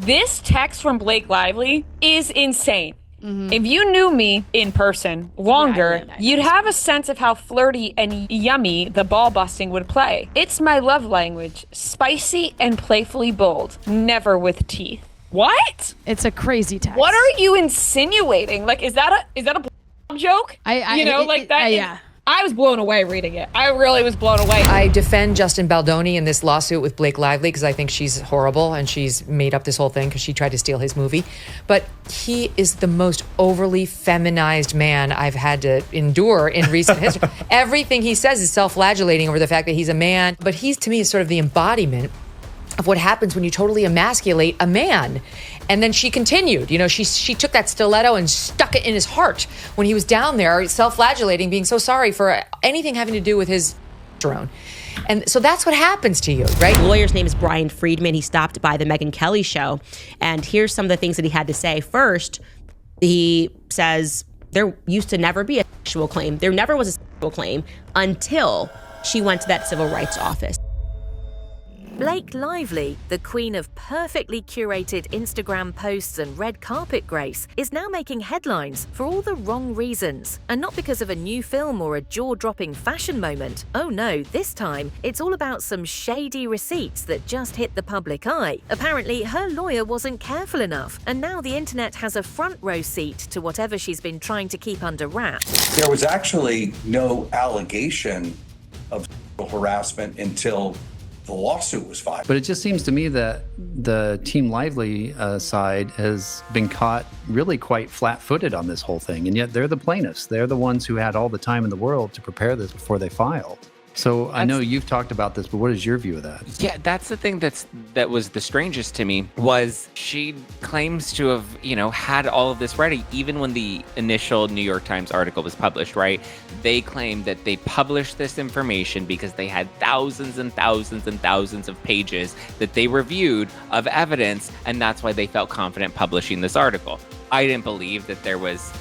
This text from Blake Lively is insane. If you knew me in person longer, you'd have a sense of how flirty and yummy the ball busting would play. It's my love language, spicy and playfully bold, never with teeth. What? It's a crazy text. What are you insinuating? Like, is that a joke? Yeah. I was blown away reading it. I really was blown away. I defend Justin Baldoni in this lawsuit with Blake Lively because I think she's horrible and she's made up this whole thing because she tried to steal his movie. But he is the most overly feminized man I've had to endure in recent history. Everything he says is self-flagellating over the fact that he's a man. But he's, to me, is sort of the embodiment of what happens when you totally emasculate a man. And then she continued, she took that stiletto and stuck it in his heart when he was down there self-flagellating, being so sorry for anything having to do with his testosterone. And so that's what happens to you, right? The lawyer's name is Brian Friedman. He stopped by the Megyn Kelly show. And here's some of the things that he had to say. First, he says there used to never be a sexual claim. There never was a sexual claim until she went to that civil rights office. Blake Lively, the queen of perfectly curated Instagram posts and red carpet grace, is now making headlines for all the wrong reasons. And not because of a new film or a jaw-dropping fashion moment. Oh no, this time, it's all about some shady receipts that just hit the public eye. Apparently, her lawyer wasn't careful enough, and now the internet has a front row seat to whatever she's been trying to keep under wraps. There was actually no allegation of sexual harassment until the lawsuit was filed. But it just seems to me that the Team Lively side has been caught really quite flat-footed on this whole thing, and yet they're the plaintiffs. They're the ones who had all the time in the world to prepare this before they filed. So I know you've talked about this, but what is your view of that? Yeah, that's the thing that was the strangest to me was she claims to have, had all of this ready even when the initial New York Times article was published, right? They claimed that they published this information because they had thousands and thousands and thousands of pages that they reviewed of evidence, and that's why they felt confident publishing this article. I didn't believe that there was,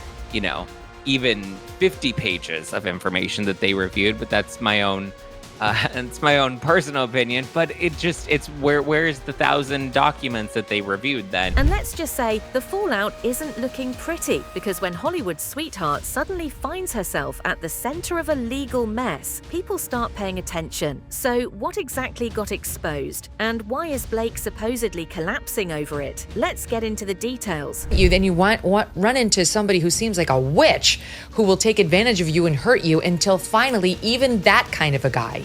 even 50 pages of information that they reviewed, but that's my own it's my own personal opinion. But it's where's the 1,000 documents that they reviewed then? And let's just say the fallout isn't looking pretty, because when Hollywood's sweetheart suddenly finds herself at the center of a legal mess, people start paying attention. So what exactly got exposed, and why is Blake supposedly collapsing over it? Let's get into the details. Then you run into somebody who seems like a witch who will take advantage of you and hurt you until finally even that kind of a guy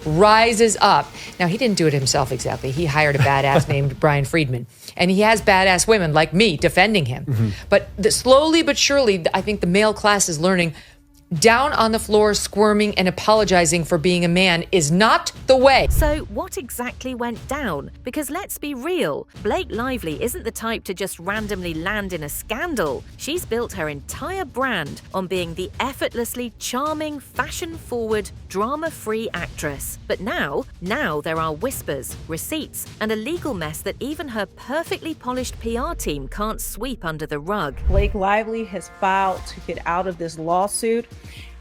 rises up. Now, he didn't do it himself exactly. He hired a badass named Brian Friedman. And he has badass women like me defending him. Mm-hmm. But slowly but surely, I think the male class is learning down on the floor, squirming and apologizing for being a man is not the way. So what exactly went down? Because let's be real, Blake Lively isn't the type to just randomly land in a scandal. She's built her entire brand on being the effortlessly charming, fashion-forward, drama-free actress. But now there are whispers, receipts, and a legal mess that even her perfectly polished PR team can't sweep under the rug. Blake Lively has filed to get out of this lawsuit.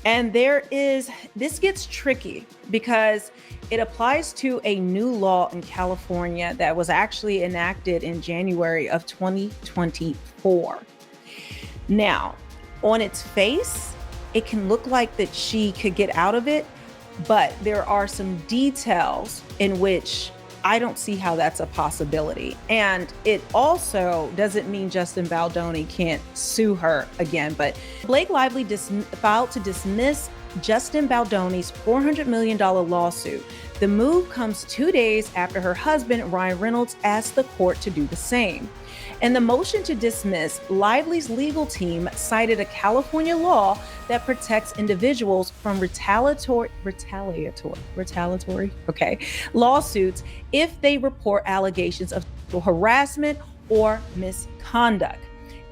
And this gets tricky because it applies to a new law in California that was actually enacted in January of 2024. Now, on its face, it can look like that she could get out of it, but there are some details in which I don't see how that's a possibility. And it also doesn't mean Justin Baldoni can't sue her again, but Blake Lively filed to dismiss Justin Baldoni's $400 million lawsuit. The move comes 2 days after her husband, Ryan Reynolds, asked the court to do the same. In the motion to dismiss, Lively's legal team cited a California law that protects individuals from retaliatory lawsuits if they report allegations of sexual harassment or misconduct.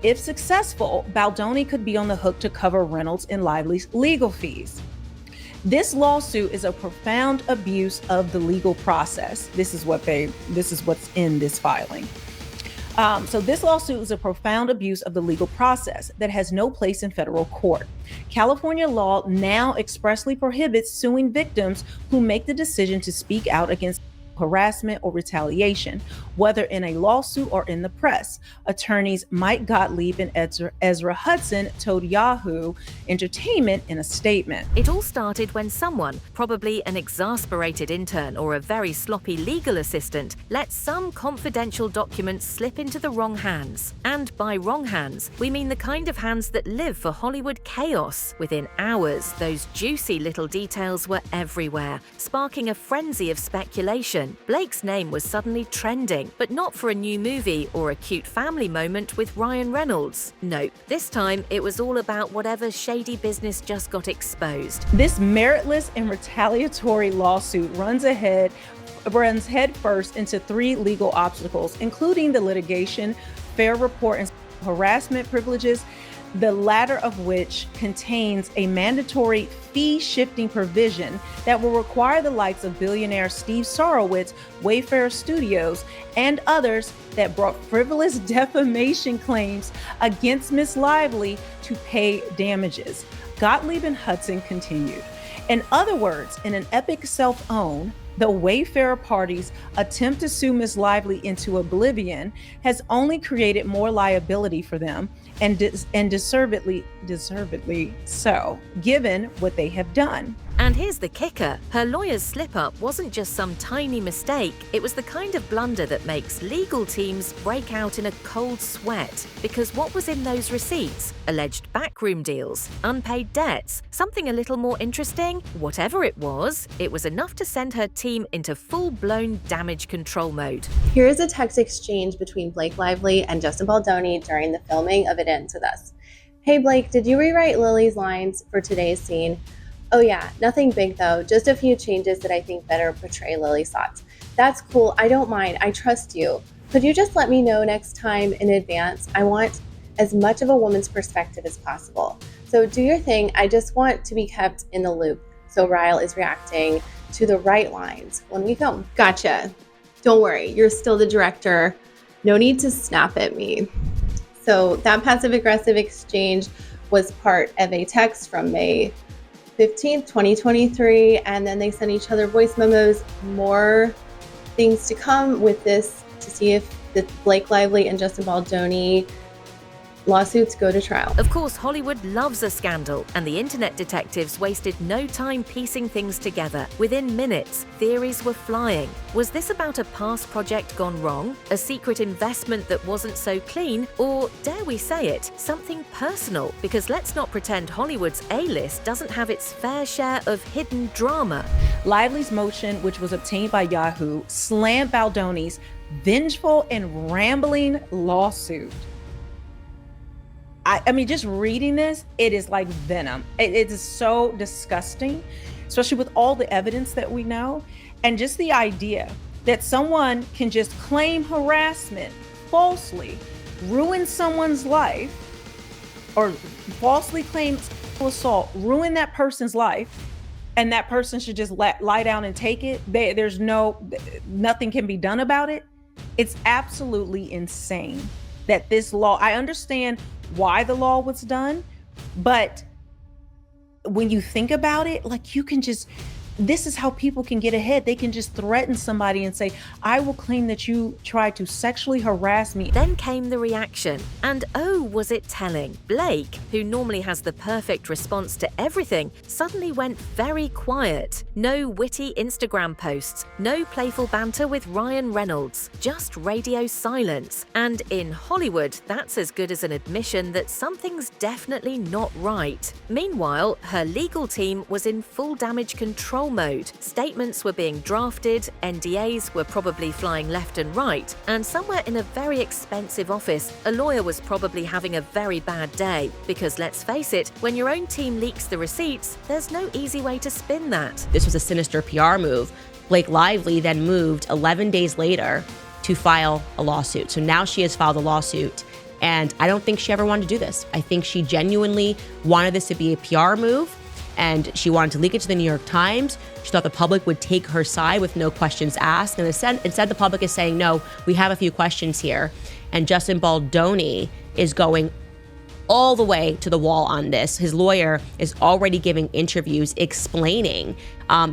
If successful, Baldoni could be on the hook to cover Reynolds and Lively's legal fees. This lawsuit is a profound abuse of the legal process. This is what's in this filing. So this lawsuit is a profound abuse of the legal process that has no place in federal court. California law now expressly prohibits suing victims who make the decision to speak out against harassment or retaliation, whether in a lawsuit or in the press. Attorneys Mike Gottlieb and Ezra Hudson told Yahoo Entertainment in a statement. It all started when someone, probably an exasperated intern or a very sloppy legal assistant, let some confidential documents slip into the wrong hands. And by wrong hands, we mean the kind of hands that live for Hollywood chaos. Within hours, those juicy little details were everywhere, sparking a frenzy of speculation. Blake's name was suddenly trending, but not for a new movie or a cute family moment with Ryan Reynolds. Nope, this time it was all about whatever shady business just got exposed. This meritless and retaliatory lawsuit runs head first into 3 legal obstacles, including the litigation, fair report, and harassment privileges, the latter of which contains a mandatory fee-shifting provision that will require the likes of billionaire Steve Sarowitz, Wayfair Studios, and others that brought frivolous defamation claims against Ms. Lively to pay damages. Gottlieb and Hudson continued. In other words, in an epic self-own, the Wayfair party's attempt to sue Ms. Lively into oblivion has only created more liability for them, and deservedly so, given what they have done. And here's the kicker. Her lawyer's slip-up wasn't just some tiny mistake. It was the kind of blunder that makes legal teams break out in a cold sweat. Because what was in those receipts? Alleged backroom deals, unpaid debts, something a little more interesting? Whatever it was enough to send her team into full-blown damage control mode. Here is a text exchange between Blake Lively and Justin Baldoni during the filming of It Ends With Us. Hey Blake, did you rewrite Lily's lines for today's scene? Oh yeah, nothing big though, just a few changes that I think better portray Lily's thoughts. That's cool, I don't mind, I trust you. Could you just let me know next time in advance? I want as much of a woman's perspective as possible. So do your thing, I just want to be kept in the loop so Ryle is reacting to the right lines when we film. Gotcha. Don't worry, you're still the director. No need to snap at me. So that passive-aggressive exchange was part of a text from May 15th, 2023, and then they sent each other voice memos. More things to come with this to see if the Blake Lively and Justin Baldoni lawsuits go to trial. Of course, Hollywood loves a scandal, and the internet detectives wasted no time piecing things together. Within minutes, theories were flying. Was this about a past project gone wrong? A secret investment that wasn't so clean? Or, dare we say it, something personal? Because let's not pretend Hollywood's A-list doesn't have its fair share of hidden drama. Lively's motion, which was obtained by Yahoo, slammed Baldoni's vengeful and rambling lawsuit. I mean, just reading this, it is like venom. It is so disgusting, especially with all the evidence that we know. And just the idea that someone can just claim harassment falsely, ruin someone's life, or falsely claim assault, ruin that person's life, and that person should just lie down and take it. There's nothing can be done about it. It's absolutely insane that this law, I understand why the law was done, but when you think about it, like, you can just, this is how people can get ahead. They can just threaten somebody and say, I will claim that you tried to sexually harass me. Then came the reaction. And oh, was it telling. Blake, who normally has the perfect response to everything, suddenly went very quiet. No witty Instagram posts, no playful banter with Ryan Reynolds, just radio silence. And in Hollywood, that's as good as an admission that something's definitely not right. Meanwhile, her legal team was in full damage control mode. Statements were being drafted, NDAs were probably flying left and right, and somewhere in a very expensive office, a lawyer was probably having a very bad day. Because let's face it, when your own team leaks the receipts, there's no easy way to spin that. This was a sinister PR move. Blake Lively then moved 11 days later to file a lawsuit. So now she has filed a lawsuit. And I don't think she ever wanted to do this. I think she genuinely wanted this to be a PR move, and she wanted to leak it to the New York Times. She thought the public would take her side with no questions asked. And instead the public is saying, no, we have a few questions here. And Justin Baldoni is going all the way to the wall on this. His lawyer is already giving interviews explaining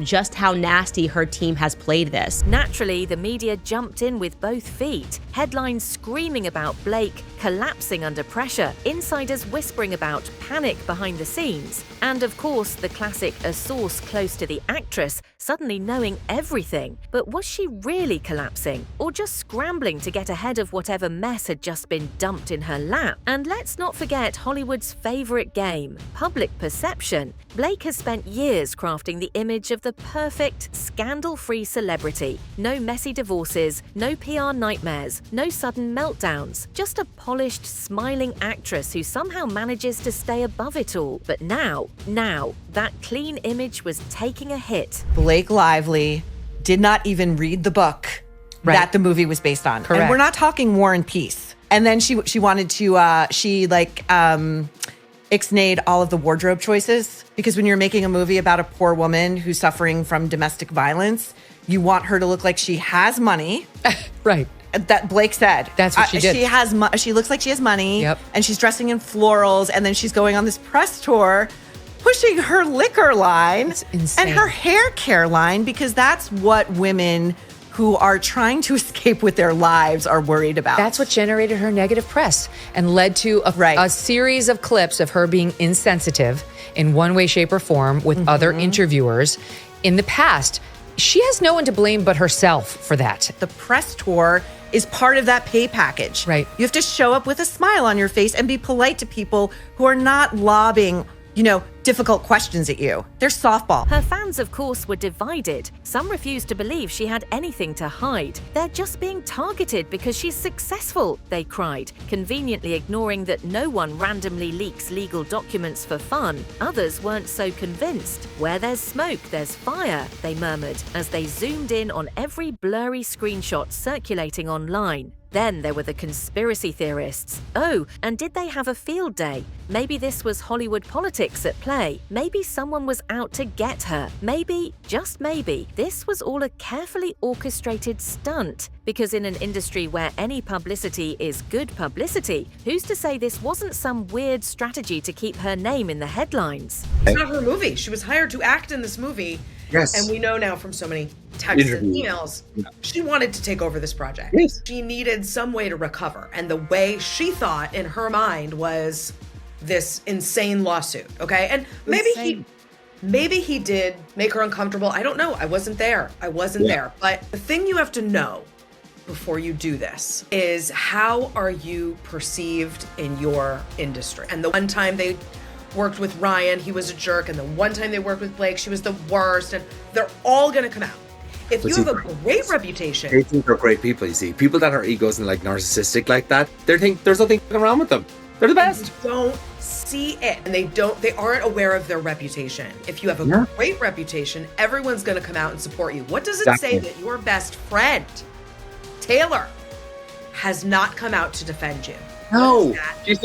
just how nasty her team has played this. Naturally, the media jumped in with both feet. Headlines screaming about Blake collapsing under pressure, insiders whispering about panic behind the scenes, and of course, the classic a source close to the actress suddenly knowing everything. But was she really collapsing, or just scrambling to get ahead of whatever mess had just been dumped in her lap? And let's not forget Hollywood's favorite game, public perception. Blake has spent years crafting the image of the perfect, scandal-free celebrity. No messy divorces, no PR nightmares, no sudden meltdowns, just a polished, smiling actress who somehow manages to stay above it all. But now, that clean image was taking a hit. Blake Lively did not even read the book that the movie was based on. Correct. And we're not talking War and Peace. And then she wanted to, ixnayed all of the wardrobe choices, because when you're making a movie about a poor woman who's suffering from domestic violence, you want her to look like she has money. Right. That Blake said. That's what she did. She looks like she has money. Yep. And she's dressing in florals. And then she's going on this press tour, pushing her liquor line and her hair care line, because that's what women who are trying to escape with their lives are worried about. That's what generated her negative press and led to a series of clips of her being insensitive in one way, shape, or form with other interviewers in the past. She has no one to blame but herself for that. The press tour is part of that pay package. Right. You have to show up with a smile on your face and be polite to people who are not lobbing, difficult questions at you. They're softball. Her fans, of course, were divided. Some refused to believe she had anything to hide. They're just being targeted because she's successful, they cried, conveniently ignoring that no one randomly leaks legal documents for fun. Others weren't so convinced. Where there's smoke, there's fire, they murmured as they zoomed in on every blurry screenshot circulating online. Then there were the conspiracy theorists. Oh, and did they have a field day? Maybe this was Hollywood politics at play. Maybe someone was out to get her. Maybe, just maybe, this was all a carefully orchestrated stunt. Because in an industry where any publicity is good publicity, who's to say this wasn't some weird strategy to keep her name in the headlines? It's not her movie. She was hired to act in this movie. Yes. And we know now from so many texts and emails, she wanted to take over this project. Yes. She needed some way to recover. And the way she thought in her mind was this insane lawsuit, okay? And maybe he did make her uncomfortable. I don't know. I wasn't there. But the thing you have to know before you do this is, how are you perceived in your industry? And the one time they worked with Ryan, he was a jerk, and the one time they worked with Blake, she was the worst, and they're all gonna come out. If you have a great reputation, they think they're great people. You see, people that are egos and narcissistic like that, they think there's nothing wrong with them. They're the best. You don't see it, and they aren't aware of their reputation. If you have a great reputation, everyone's gonna come out and support you. What does it say that your best friend, Taylor, has not come out to defend you? No, she's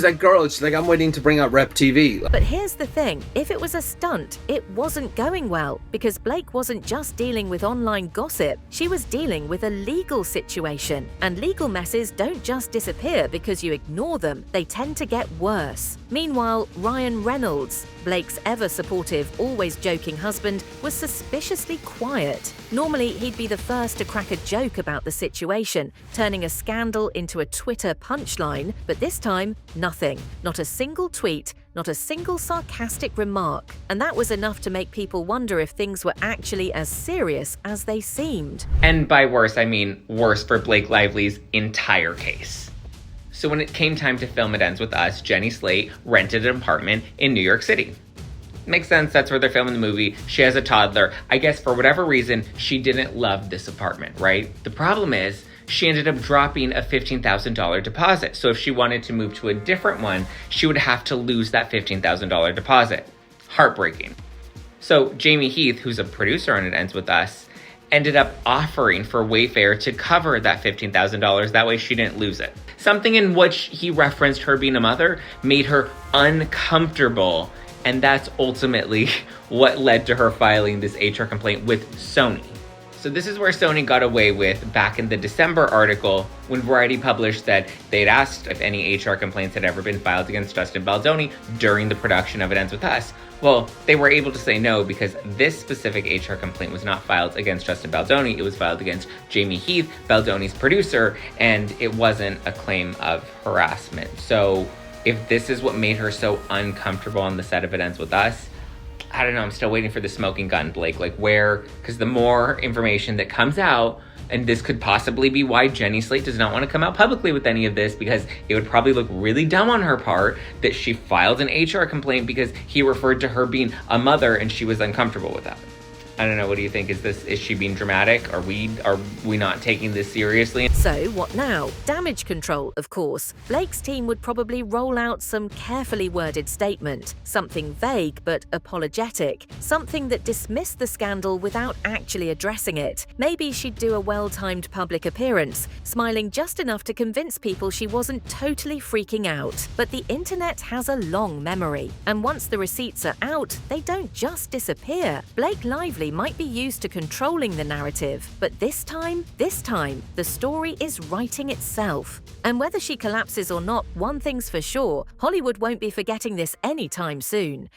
like, girl, she's like, I'm waiting to bring out Rep TV. But here's the thing, if it was a stunt, it wasn't going well, because Blake wasn't just dealing with online gossip, she was dealing with a legal situation. And legal messes don't just disappear because you ignore them, they tend to get worse. Meanwhile, Ryan Reynolds, Blake's ever-supportive, always joking husband, was suspiciously quiet. Normally, he'd be the first to crack a joke about the situation, turning a scandal into a Twitter punchline, but this time, nothing. Not a single tweet, not a single sarcastic remark. And that was enough to make people wonder if things were actually as serious as they seemed. And by worse, I mean worse for Blake Lively's entire case. So when it came time to film It Ends With Us, Jenny Slate rented an apartment in New York City. Makes sense, that's where they're filming the movie. She has a toddler. I guess for whatever reason, she didn't love this apartment, right? The problem is, she ended up dropping a $15,000 deposit. So if she wanted to move to a different one, she would have to lose that $15,000 deposit. Heartbreaking. So Jamie Heath, who's a producer on It Ends With Us, ended up offering for Wayfair to cover that $15,000. That way she didn't lose it. Something in which he referenced her being a mother made her uncomfortable. And that's ultimately what led to her filing this HR complaint with Sony. So this is where Sony got away with back in the December article when Variety published that they'd asked if any HR complaints had ever been filed against Justin Baldoni during the production of It Ends With Us. Well, they were able to say no because this specific HR complaint was not filed against Justin Baldoni. It was filed against Jamie Heath, Baldoni's producer, and it wasn't a claim of harassment. So if this is what made her so uncomfortable on the set of It Ends With Us, I don't know, I'm still waiting for the smoking gun, Blake. Like where, because the more information that comes out, and this could possibly be why Jenny Slate does not want to come out publicly with any of this, because it would probably look really dumb on her part that she filed an HR complaint because he referred to her being a mother and she was uncomfortable with that. I don't know, what do you think? Is she being dramatic? Are we not taking this seriously? So what now? Damage control, of course. Blake's team would probably roll out some carefully worded statement, something vague but apologetic, something that dismissed the scandal without actually addressing it. Maybe she'd do a well-timed public appearance, smiling just enough to convince people she wasn't totally freaking out. But the internet has a long memory, and once the receipts are out, they don't just disappear. Blake Lively might be used to controlling the narrative, but this time, the story is writing itself. And whether she collapses or not, one thing's for sure, Hollywood won't be forgetting this anytime soon.